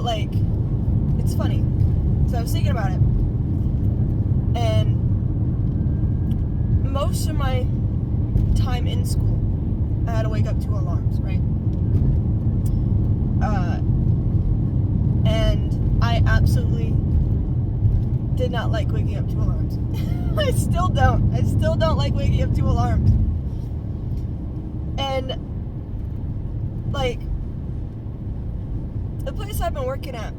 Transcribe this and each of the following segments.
But, like, it's funny. So I was thinking about it. And most of my time in school, I had to wake up to alarms, right? And I absolutely did not like waking up to alarms. I still don't. I still don't like waking up to alarms. And, like, the place I've been working at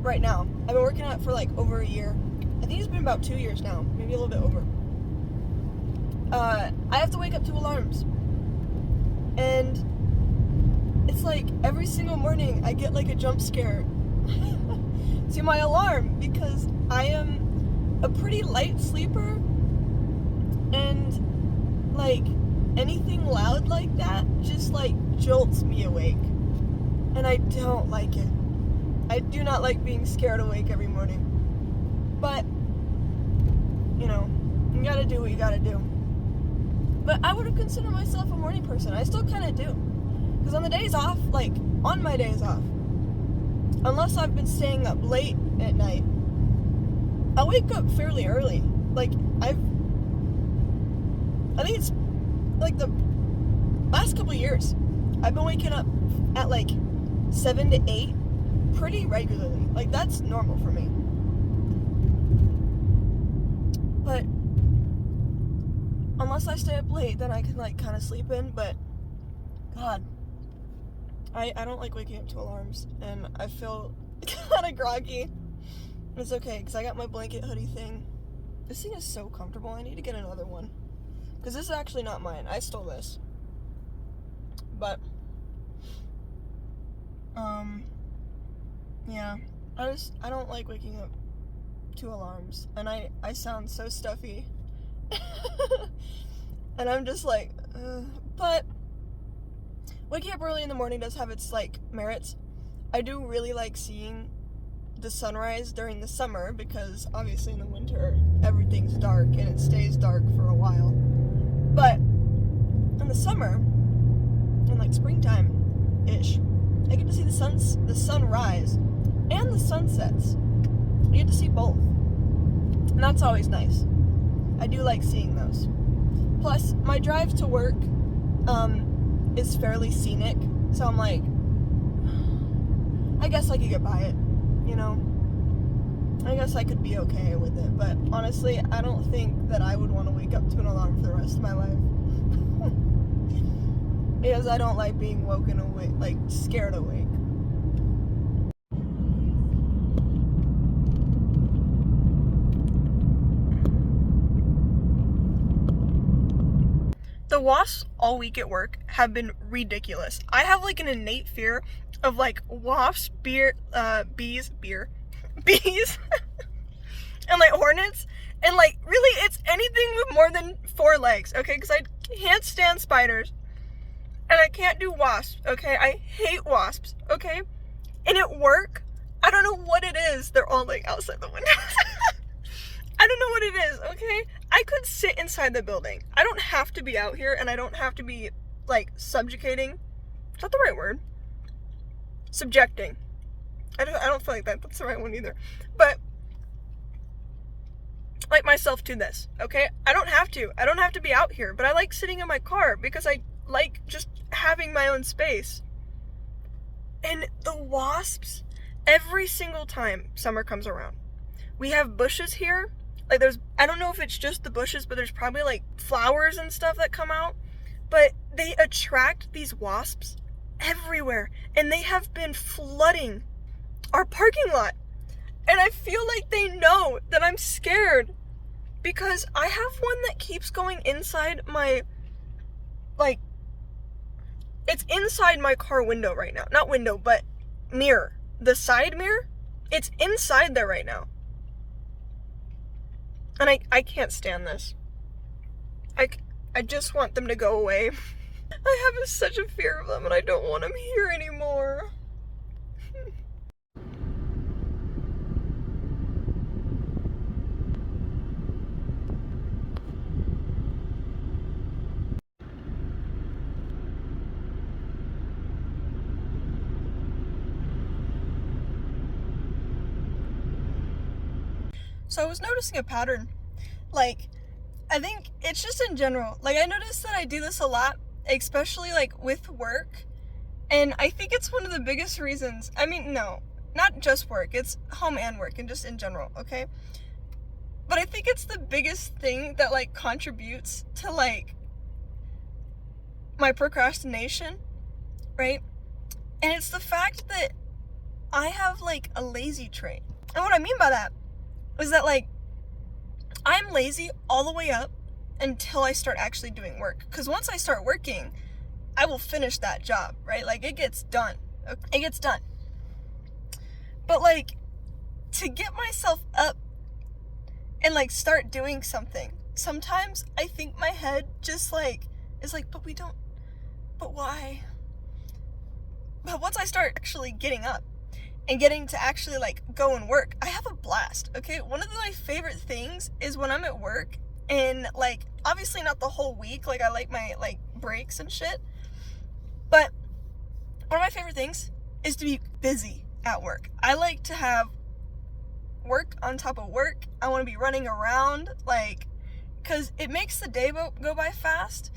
right now, I've been working at for like over a year. I think it's been about 2 years now, maybe a little bit over. I have to wake up to alarms. And it's like every single morning I get like a jump scare to my alarm because I am a pretty light sleeper, and like anything loud like that just like jolts me awake, and I don't like it. I do not like being scared awake every morning. But you know, you gotta do what you gotta do. But I would have considered myself a morning person. I still kind of do. Because on the days off, like, on my days off, unless I've been staying up late at night, I wake up fairly early. Like, I think it's, like, the last couple of years, I've been waking up at, like, 7 to 8 pretty regularly. Like, that's normal for me. But unless I stay up late, then I can, like, kind of sleep in. But, God, I don't like waking up to alarms, and I feel kind of groggy. It's okay, because I got my blanket hoodie thing. This thing is so comfortable. I need to get another one, because this is actually not mine. I stole this. But, yeah, I don't like waking up to alarms, and I sound so stuffy. And I'm just like, but waking up early in the morning does have its, like, merits. I do really like seeing the sunrise during the summer, because obviously in the winter everything's dark and it stays dark for a while. But in the summer, in like springtime-ish, I get to see the sunrise and the sunsets. You get to see both, and that's always nice. I do like seeing those. Plus, my drive to work is fairly scenic, so I'm like, I guess I could get by it, you know? I guess I could be okay with it, but honestly, I don't think that I would want to wake up to an alarm for the rest of my life. Because I don't like being woken awake, like, scared awake. The wasps all week at work have been ridiculous. I have like an innate fear of like wasps, bees, and like hornets, and like really it's anything with more than 4 legs, okay? Because I can't stand spiders, and I can't do wasps, okay? I hate wasps, okay? And at work, I don't know what it is. They're all like outside the windows. I don't know what it is, okay? I could sit inside the building. I don't have to be out here, and I don't have to be, like, subjugating. Is that the right word? Subjecting. I don't feel like that's the right one either. But, like, myself to this, okay? I don't have to. I don't have to be out here, but I like sitting in my car because I like just having my own space. And the wasps, every single time summer comes around, we have bushes here. Like, I don't know if it's just the bushes, but there's probably, like, flowers and stuff that come out. But they attract these wasps everywhere. And they have been flooding our parking lot. And I feel like they know that I'm scared. Because I have one that keeps going inside my, like, it's inside my car window right now. Not window, but mirror. The side mirror, it's inside there right now. And I can't stand this. I just want them to go away. I have such a fear of them, and I don't want them here anymore. So I was noticing a pattern. Like, I think it's just in general. Like, I noticed that I do this a lot, especially like with work. And I think it's one of the biggest reasons. I mean, no, not just work, it's home and work and just in general, okay? But I think it's the biggest thing that like contributes to like my procrastination, right? And it's the fact that I have like a lazy trait. And what I mean by that is that like I'm lazy all the way up until I start actually doing work. Because once I start working, I will finish that job, right? Like, it gets done. It gets done. But like, to get myself up and like start doing something, sometimes I think my head just like is like, but why? But once I start actually getting up and getting to actually like go and work, I have a blast, okay? One of my favorite things is when I'm at work and like, obviously not the whole week, like I like my like breaks and shit, but one of my favorite things is to be busy at work. I like to have work on top of work. I want to be running around, like, because it makes the day go by fast,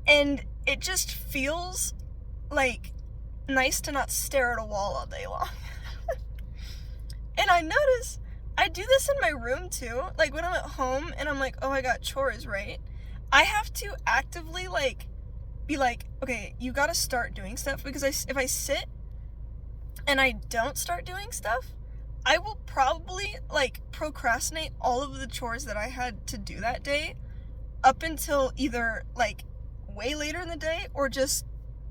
and it just feels like nice to not stare at a wall all day long. And I notice I do this in my room too. Like when I'm at home and I'm like, oh, I got chores, right? I have to actively like be like, okay, you gotta start doing stuff, because if I sit and I don't start doing stuff, I will probably like procrastinate all of the chores that I had to do that day up until either like way later in the day or just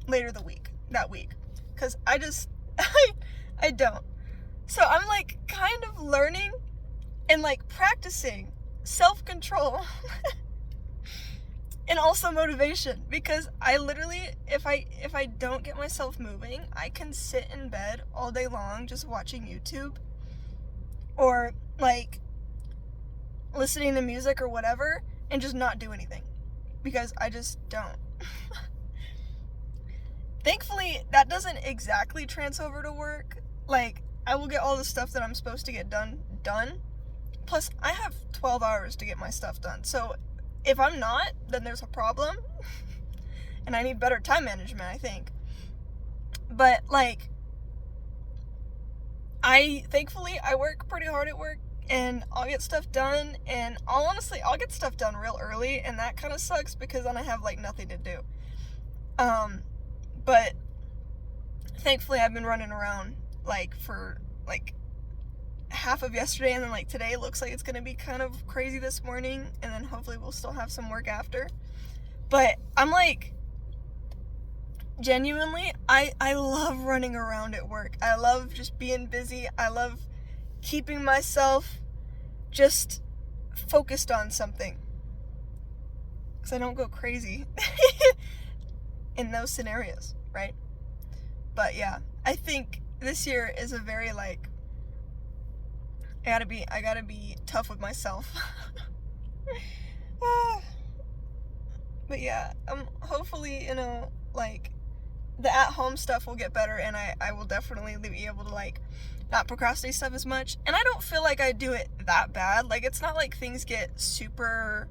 later that week, because I just I don't. So I'm like kind of learning and like practicing self-control and also motivation, because I literally, if I don't get myself moving, I can sit in bed all day long just watching YouTube or like listening to music or whatever and just not do anything, because I just don't. Thankfully, that doesn't exactly transfer over to work. Like, I will get all the stuff that I'm supposed to get done. Plus, I have 12 hours to get my stuff done. So, if I'm not, then there's a problem. And I need better time management, I think. But, like, thankfully, I work pretty hard at work, and I'll get stuff done, and I'll get stuff done real early, and that kind of sucks, because then I have, like, nothing to do. But thankfully I've been running around like for like half of yesterday, and then like today looks like it's gonna be kind of crazy this morning, and then hopefully we'll still have some work after. But I'm like, genuinely, I love running around at work. I love just being busy. I love keeping myself just focused on something, because I don't go crazy in those scenarios, right? But yeah, I think this year is a very like, I gotta be tough with myself. But yeah, hopefully, like the at-home stuff will get better, and I will definitely be able to like not procrastinate stuff as much. And I don't feel like I do it that bad. Like, it's not like things get super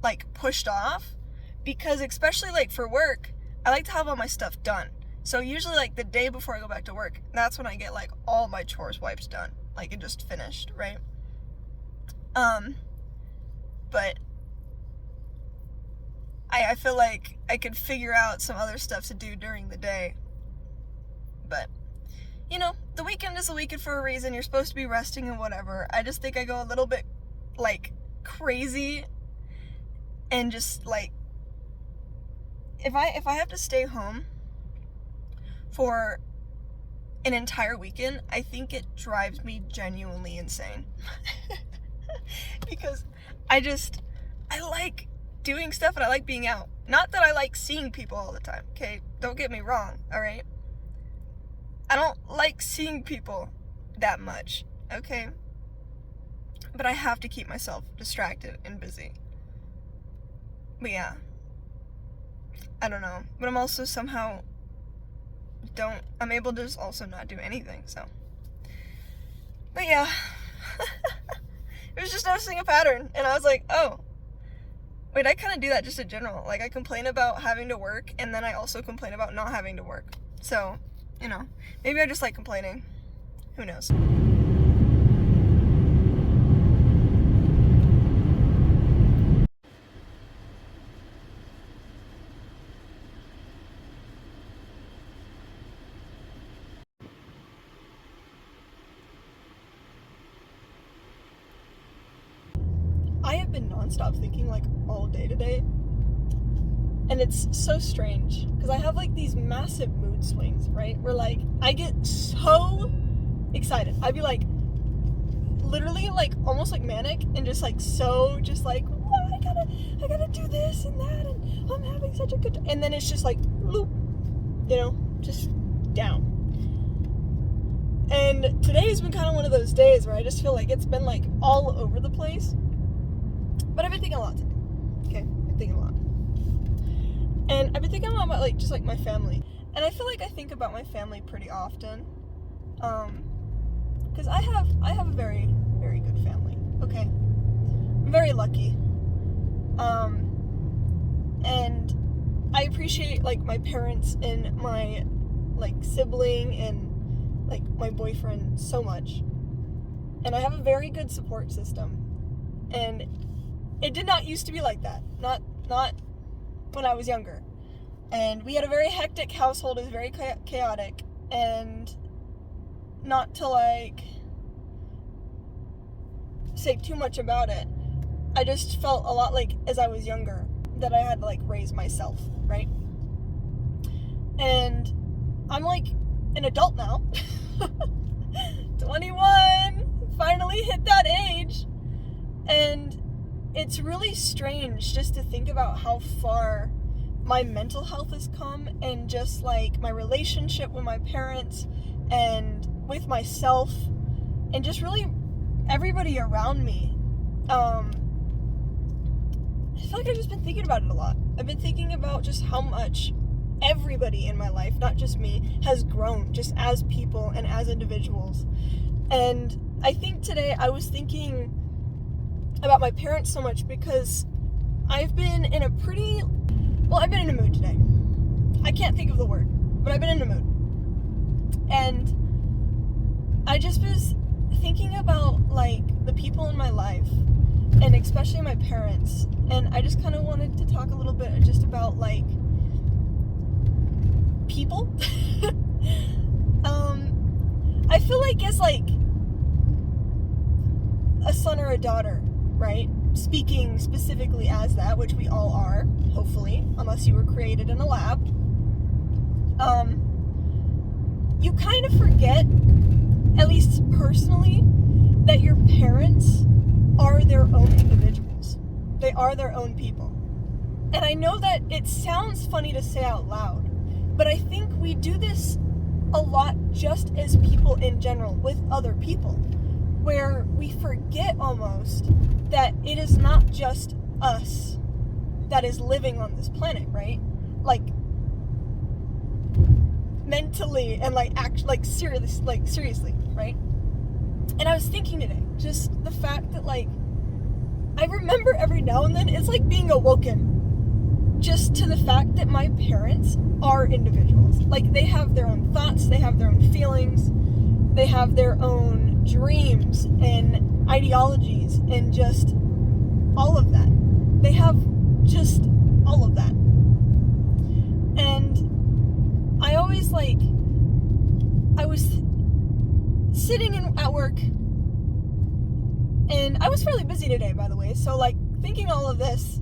like pushed off, because especially like for work, I like to have all my stuff done. So usually like the day before I go back to work, that's when I get like all my chores wipes done, like, and just finished, right? But I feel like I could figure out some other stuff to do during the day. But, the weekend is a weekend for a reason. You're supposed to be resting and whatever. I just think I go a little bit like crazy, and just like, if I have to stay home for an entire weekend, I think it drives me genuinely insane. Because I like doing stuff, and I like being out. Not that I like seeing people all the time, okay? Don't get me wrong, alright? I don't like seeing people that much, okay? But I have to keep myself distracted and busy. But yeah, I don't know. But I'm also somehow I'm able to just also not do anything, so. But yeah, It was just noticing a pattern, and I was like, oh, wait, I kind of do that just in general. Like, I complain about having to work, and then I also complain about not having to work. So, maybe I just like complaining. Who knows? I have been nonstop thinking, like, all day today. And it's so strange, because I have, like, these massive mood swings, right? Where, like, I get so excited. I'd be, like, literally, like, almost, like, manic, and just, like, so, just, like, oh, I gotta do this and that, and I'm having such a good time. And then it's just, like, loop, just down. And today has been kind of one of those days where I just feel like it's been, like, all over the place. But I've been thinking a lot today. Okay? I've been thinking a lot. And I've been thinking a lot about, like, just, like, my family. And I feel like I think about my family pretty often. Because I have a very, very good family. Okay? I'm very lucky. And I appreciate, like, my parents and my, like, sibling and, like, my boyfriend so much. And I have a very good support system. And it did not used to be like that. Not when I was younger. And we had a very hectic household. It was very chaotic. And not to, like, say too much about it, I just felt a lot like, as I was younger, that I had to, like, raise myself, right? And I'm, like, an adult now. 21, finally hit that age. And it's really strange just to think about how far my mental health has come, and just, like, my relationship with my parents and with myself, and just really everybody around me. I feel like I've just been thinking about it a lot. I've been thinking about just how much everybody in my life, not just me, has grown just as people and as individuals. And I think today I was thinking about my parents so much because I've been in a mood today. I can't think of the word, but I've been in a mood. And I just was thinking about, like, the people in my life, and especially my parents. And I just kind of wanted to talk a little bit just about, like, people. I feel like as, like, a son or a daughter, right? Speaking specifically as that, which we all are, hopefully, unless you were created in a lab. You kind of forget, at least personally, that your parents are their own individuals. They are their own people. And I know that it sounds funny to say out loud, but I think we do this a lot just as people in general with other people, where we forget almost that it is not just us that is living on this planet, right? Like, mentally and, like, seriously, right? And I was thinking today, just the fact that, like, I remember every now and then, it's like being awoken just to the fact that my parents are individuals. Like, they have their own thoughts, they have their own feelings, they have their own dreams and ideologies, and just all of that. They have just all of that. And I always, like, I was sitting at work, and I was fairly busy today, by the way, so, like, thinking all of this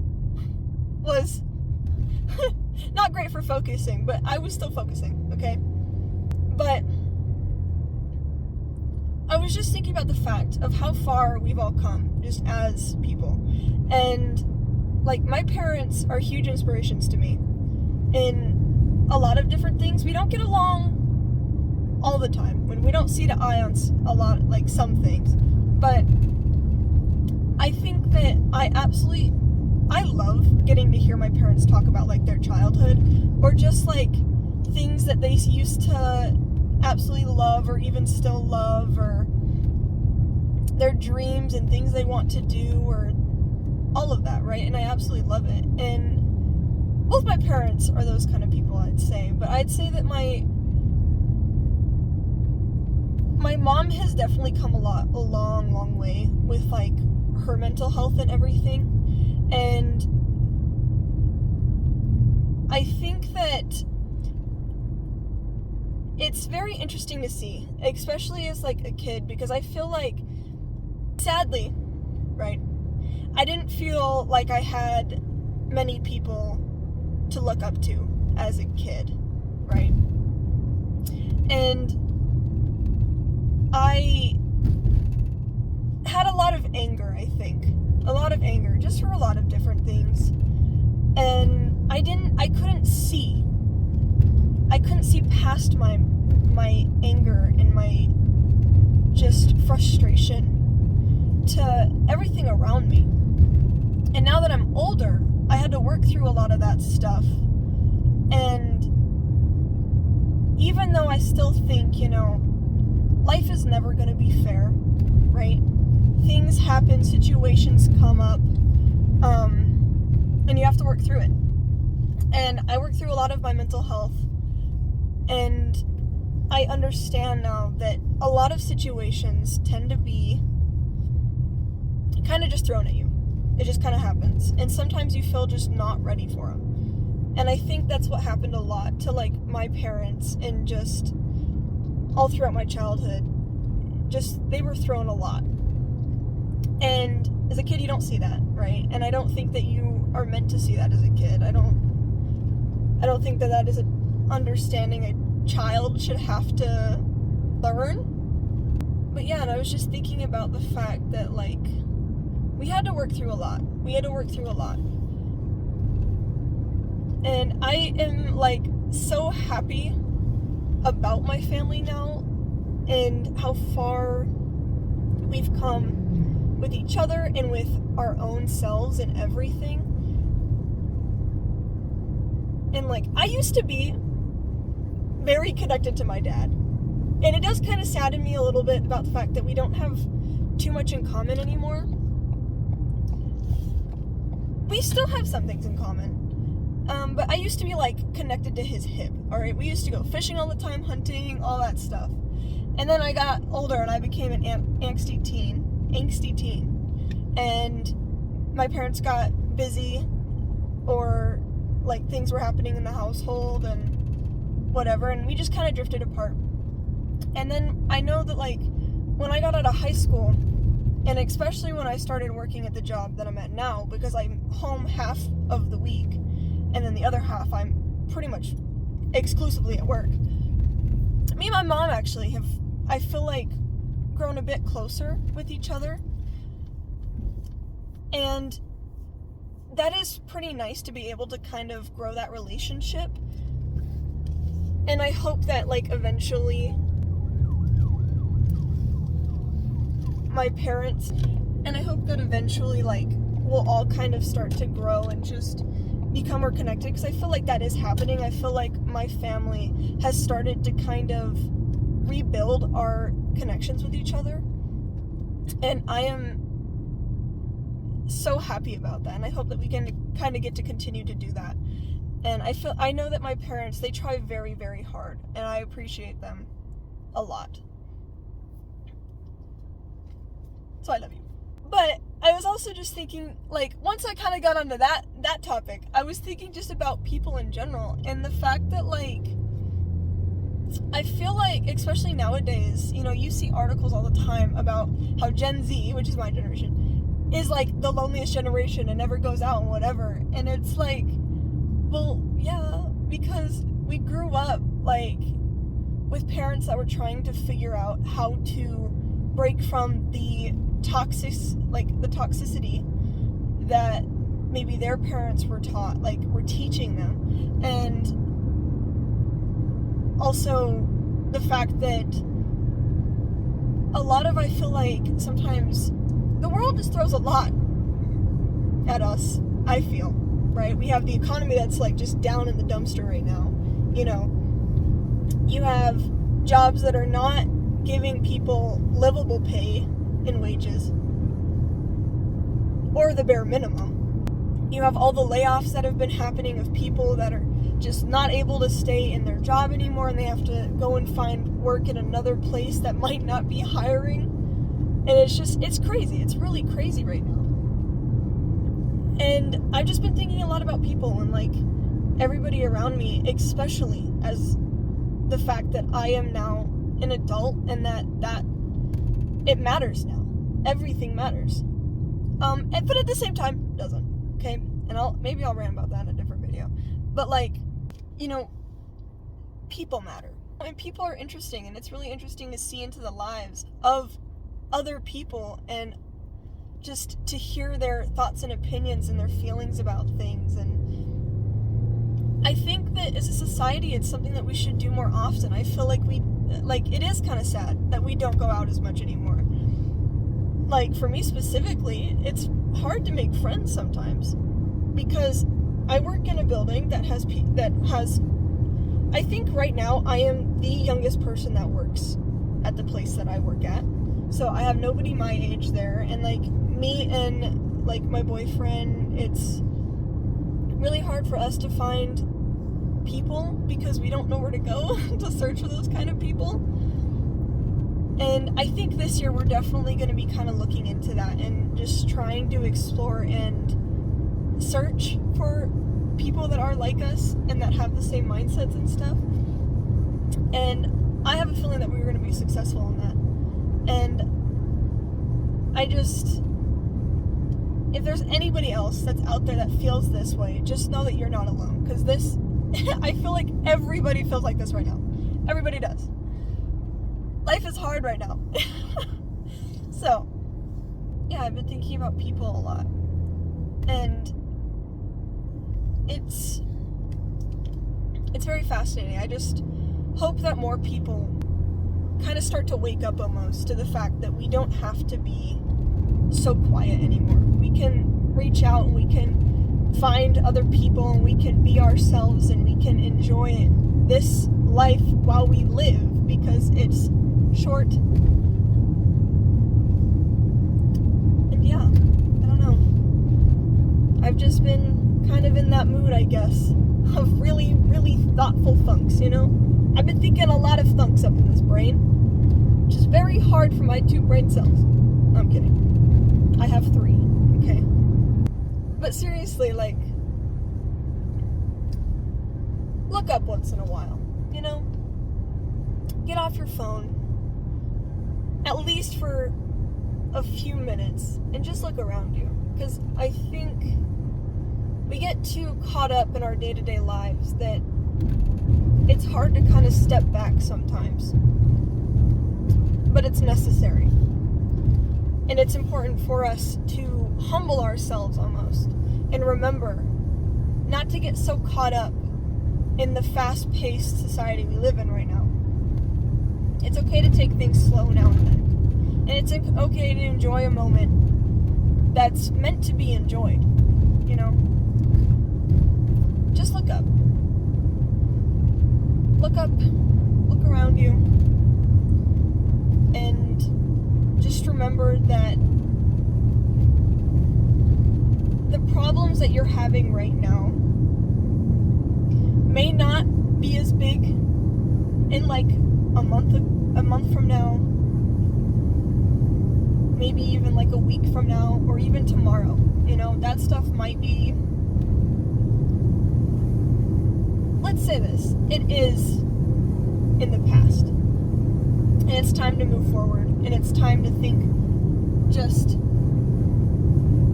was not great for focusing, but I was still focusing, okay? But I was just thinking about the fact of how far we've all come, just as people. And, like, my parents are huge inspirations to me in a lot of different things. We don't get along all the time, when we don't see the eye on a lot, like, some things. But I think that I love getting to hear my parents talk about, like, their childhood, or just, like, things that they used to absolutely love, or even still love, or their dreams and things they want to do, or all of that, right? And I absolutely love it. And both my parents are those kind of people, I'd say. But I'd say that my mom has definitely come a long way with, like, her mental health and everything. And I think that it's very interesting to see, especially as, like, a kid, because I feel like, sadly, right, I didn't feel like I had many people to look up to as a kid, right? And I had a lot of anger, I think. A lot of anger, just for a lot of different things. And I couldn't see past my anger and my just frustration to everything around me. And now that I'm older, I had to work through a lot of that stuff. And even though I still think, life is never going to be fair, right? Things happen, situations come up, and you have to work through it. And I work through a lot of my mental health, and I understand now that a lot of situations tend to be kind of just thrown at you. It just kind of happens. And sometimes you feel just not ready for them. And I think that's what happened a lot to, like, my parents, and just all throughout my childhood. Just, they were thrown a lot. And as a kid, you don't see that, right? And I don't think that you are meant to see that as a kid. I don't think that is an understanding a child should have to learn. But yeah, and I was just thinking about the fact that, like, we had to work through a lot. And I am, like, so happy about my family now, and how far we've come with each other and with our own selves and everything. And, like, I used to be very connected to my dad. And it does kind of sadden me a little bit about the fact that we don't have too much in common anymore. We still have some things in common. But I used to be, like, connected to his hip, alright? We used to go fishing all the time, hunting, all that stuff. And then I got older and I became an angsty teen. And my parents got busy, or, like, things were happening in the household and whatever, and we just kind of drifted apart. And then I know that, like, when I got out of high school, and especially when I started working at the job that I'm at now, because I'm home half of the week, and then the other half I'm pretty much exclusively at work. Me and my mom actually have, I feel like, grown a bit closer with each other. And that is pretty nice to be able to kind of grow that relationship. And I hope that, like, eventually my parents, and I hope that eventually, like, we'll all kind of start to grow and just become more connected, because I feel like that is happening. I feel like my family has started to kind of rebuild our connections with each other, and I am so happy about that, and I hope that we can kind of get to continue to do that. And I know that my parents, they try very, very hard, and I appreciate them a lot. So I love you. But I was also just thinking, like, once I kind of got onto that topic, I was thinking just about people in general, and the fact that, like, I feel like, especially nowadays, you see articles all the time about how Gen Z, which is my generation, is, like, the loneliest generation and never goes out and whatever. And it's like, well, yeah, because we grew up, like, with parents that were trying to figure out how to break from the toxicity that maybe their parents were taught, like, were teaching them. And also the fact that a lot of, I feel like, sometimes the world just throws a lot at us, I feel, right? We have the economy that's, like, just down in the dumpster right now. You have jobs that are not giving people livable pay, in wages, or the bare minimum. You have all the layoffs that have been happening of people that are just not able to stay in their job anymore, and they have to go and find work at another place that might not be hiring. And it's crazy. It's really crazy right now. And I've just been thinking a lot about people and like everybody around me, especially as the fact that I am now an adult and that it matters now. Everything matters. But at the same time, doesn't. Okay? And maybe I'll rant about that in a different video. But like, you know, people matter. I mean, people are interesting, and it's really interesting to see into the lives of other people and just to hear their thoughts and opinions and their feelings about things. And I think that as a society, it's something that we should do more often. I feel like it is kind of sad that we don't go out as much anymore. Like, for me specifically, it's hard to make friends sometimes because I work in a building that has I think right now I am the youngest person that works at the place that I work at. So I have nobody my age there, and like me and like my boyfriend, it's really hard for us to find people because we don't know where to go to search for those kind of people. And I think this year we're definitely going to be kind of looking into that and just trying to explore and search for people that are like us and that have the same mindsets and stuff. And I have a feeling that we're going to be successful in that. And if there's anybody else that's out there that feels this way, just know that you're not alone. Because I feel like everybody feels like this right now. Everybody does. Life is hard right now. So, yeah, I've been thinking about people a lot. And it's very fascinating. I just hope that more people kind of start to wake up almost to the fact that we don't have to be so quiet anymore. We can reach out and we can find other people and we can be ourselves and we can enjoy this life while we live, because it's short. And yeah, I don't know. I've just been kind of in that mood, I guess, of really, really thoughtful thunks, you know? I've been thinking a lot of thunks up in this brain, which is very hard for my 2 brain cells. I'm kidding. I have 3, okay? But seriously, like, look up once in a while, you know? Get off your phone, at least for a few minutes, and just look around you. Because I think we get too caught up in our day-to-day lives that it's hard to kind of step back sometimes. But it's necessary. And it's important for us to humble ourselves almost and remember not to get so caught up in the fast-paced society we live in right now. It's okay to take things slow now and then. And it's okay to enjoy a moment that's meant to be enjoyed, you know? Just look up. Look up, look around you, and just remember that the problems that you're having right now may not be as big in like a month from now, maybe even like a week from now, or even tomorrow. You know, that stuff might be, let's say this, it is in the past. And it's time to move forward, and it's time to think just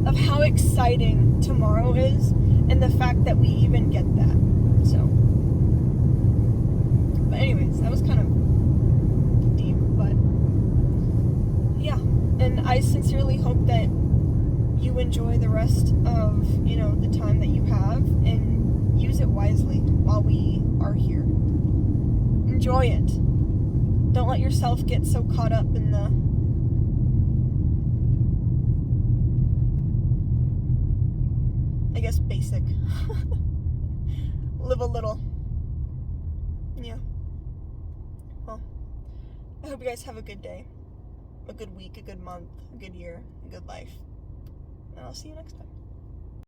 of how exciting tomorrow is, and the fact that we even get that. So, but anyways, that was kind of deep, but yeah. And I sincerely hope that you enjoy the rest of, you know, the time that you have, and use it wisely while we are here. Enjoy it. Don't let yourself get so caught up in the basic. Live a little. Yeah. Well, I hope you guys have a good day. a good week, a good month, a good year, a good life. And I'll see you next time.